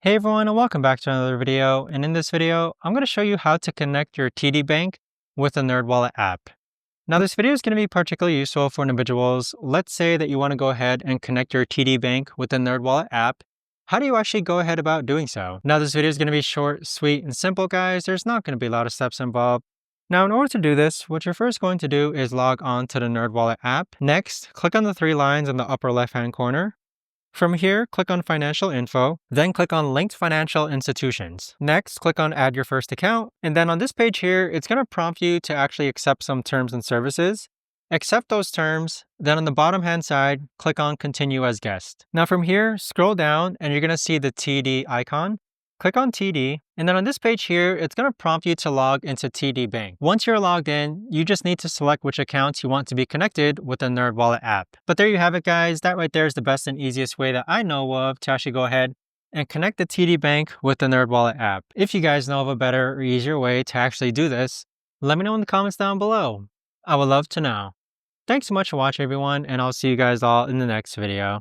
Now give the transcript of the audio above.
Hey everyone, and welcome back to another video. And in this video, I'm going to show you how to connect your TD Bank with the NerdWallet app. Now, this video is going to be particularly useful for individuals. Let's say that you want to go ahead and connect your TD Bank with the NerdWallet app. How do you actually go ahead about doing so? Now, this video is going to be short, sweet, and simple, guys. There's not going to be a lot of steps involved. Now, in order to do this, what you're first going to do is log on to the NerdWallet app. Next, click on the three lines in the upper left-hand corner. From here, click on Financial Info, then click on Linked Financial Institutions. Next, click on Add Your First Account, and then on this page here, it's going to prompt you to actually accept some terms and services. Accept those terms, then on the bottom hand side, click on Continue as Guest. Now from here, scroll down and you're going to see the TD icon. Click on TD, and then on this page here, it's going to prompt you to log into TD Bank. Once you're logged in, you just need to select which accounts you want to be connected with the NerdWallet app. But there you have it, guys. That right there is the best and easiest way that I know of to actually go ahead and connect the TD Bank with the NerdWallet app. If you guys know of a better or easier way to actually do this, let me know in the comments down below. I would love to know. Thanks so much for watching, everyone, and I'll see you guys all in the next video.